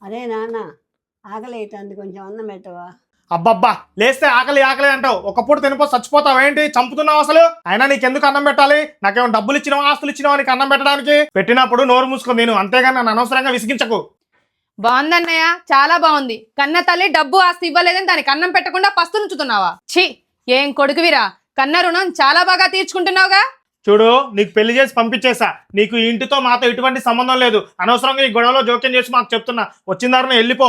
అరే నాన్న ఆకలి అవుతుంది, కొంచెం అన్నం పెట్టవా? అబ్బబ్బా, లేస్తే ఆకలి ఆకలి అంటావు, ఒకప్పుడు తినిపో చచ్చిపోతావు ఏంటి? చంపుతున్నావు అసలు. అయినా నీకెందుకు అన్నం పెట్టాలి? నాకేమో డబ్బులు ఇచ్చినావా, ఆస్తులు ఇచ్చినావా నీకు అన్నం పెట్టడానికి? పెట్టినప్పుడు నోరు మూసుకొని నేను, అంతేగాని నన్ను అనవసరంగా విసిగించకు. బాగుందన్నయ్య, చాలా బాగుంది. కన్న తల్లి డబ్బు ఆస్తి ఇవ్వలేదని దానికి అన్నం పెట్టకుండా పస్తు నుంచుతున్నావా? ఛీ, ఏం కొడుకువిరా, కన్న రుణం చాలా బాగా తీర్చుకుంటున్నావుగా. చూడు, నీకు పెళ్లి చేసి పంపించేసా. నీకు ఈ ఇంటితో మాతో ఎటువంటి సంబంధం లేదు. అనవసరంగా ఈ గొడవలో జోక్యం చేసి మాకు చెప్తున్నా. వచ్చిన దారిని వెళ్ళిపో.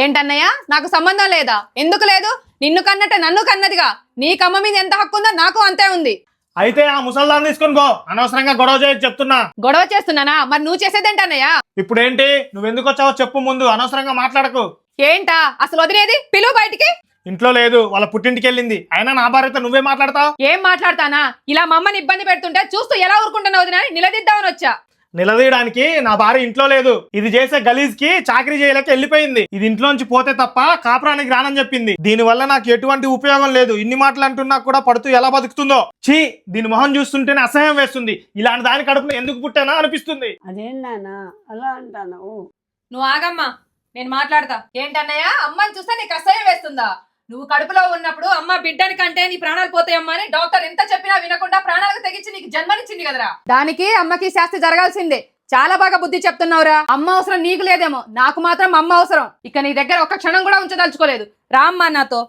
ఏంటన్నయ్య, నాకు సంబంధం లేదా? ఎందుకు లేదు? నిన్ను కన్నట్టే నన్ను కన్నదిగా. నీ కమ్మ మీద ఎంత హక్కు ఉందో నాకు అంతే ఉంది. అయితే ఆ ముసల్దాన్ని తీసుకొని పో. అనవసరంగా గొడవ చేయొచ్చు చెప్తున్నా. గొడవ చేస్తున్నానా? మరి నువ్వు చేసేదేంటన్నయ్య? ఇప్పుడేంటి? నువ్వెందుకు వచ్చావో చెప్పు ముందు. అనవసరంగా మాట్లాడకు. ఏంటా అసలు వదిలేది? పిలువు బయటికి. ఇంట్లో లేదు, వాళ్ళ పుట్టింటికి వెళ్ళింది. అయినా నా భార్యతో నువ్వే మాట్లాడతావు? ఏం మాట్లాడతానా? ఇలా మా అమ్మని ఇబ్బంది పెడుతుంటే చూస్తూ ఎలా ఊరుకుంటున్నావు వదినా? నిలదీద్దామని వచ్చా. నిలదీయడానికి నా భార్య ఇంట్లో లేదు. ఇది చేసే గలీజ్ కి చాకరీ చేయలేక వెళ్ళిపోయింది. ఇది ఇంట్లోంచి పోతే తప్ప కాపురానికి రానని చెప్పింది. దీని వల్ల నాకు ఎటువంటి ఉపయోగం లేదు. ఇన్ని మాటలు అంటున్నా కూడా పడుతూ ఎలా బతుకుతుందో. ఛీ, దీని మొహం చూస్తుంటేనే అసహ్యం వేస్తుంది. ఇలాంటి దాని కడుపున ఎందుకు పుట్టానా అనిపిస్తుంది. అదేం నాన్న అలా అంటాను? నువ్వు ఆగమ్మా, నేను మాట్లాడతా. ఏంటన్నయ్య, అమ్మని చూస్తే నీకు అసహ్యం వేస్తుందా? నువ్వు కడుపులో ఉన్నప్పుడు అమ్మ బిడ్డని కంటే నీ ప్రాణాలు పోతాయమ్మా అని డాక్టర్ ఎంత చెప్పినా వినకుండా ప్రాణాలకు తెగించి నీకు జన్మనిచ్చింది కదరా. దానికి అమ్మకి శాస్తి జరగాల్సిందే. చాలా బాగా బుద్ధి చెప్తున్నావురా. అమ్మ అవసరం నీకు లేదేమో, నాకు మాత్రం అమ్మ అవసరం. ఇక నీ దగ్గర ఒక్క క్షణం కూడా ఉంచదలుచుకోలేదు. రామ్మా నాతో,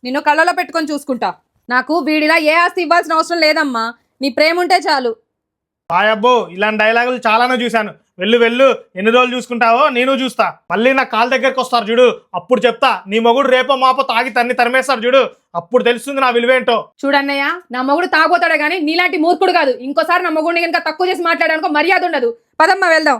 నిన్ను కళ్ళలో పెట్టుకొని చూసుకుంటా. నాకు వీడిలా ఏ ఆస్తి ఇవ్వాల్సిన అవసరం లేదమ్మా. నీ ప్రేమ ఉంటే చాలు. అబ్బో, ఇలాంటి డైలాగులు చాలానే చూశాను. వెళ్ళు వెళ్ళు, ఎన్ని రోజులు చూసుకుంటావో నేను చూస్తా. మళ్ళీ నా కాళ్ళ దగ్గరకు వస్తారు చూడు, అప్పుడు చెప్తా. నీ మొగుడు రేపో మాపో తాగి తన్ని తరిమేస్తారు చూడు, అప్పుడు తెలుస్తుంది నా విలువేంటో. చూడన్నయ్య, నా మొగుడు తాగోతాడే గానీ నీలాంటి మూర్ఖుడు కాదు. ఇంకోసారి నా మొగుడిని కనుక తక్కువ చేసి మాట్లాడానుకో మర్యాద ఉండదు. పదమ్మా వెళ్దాం.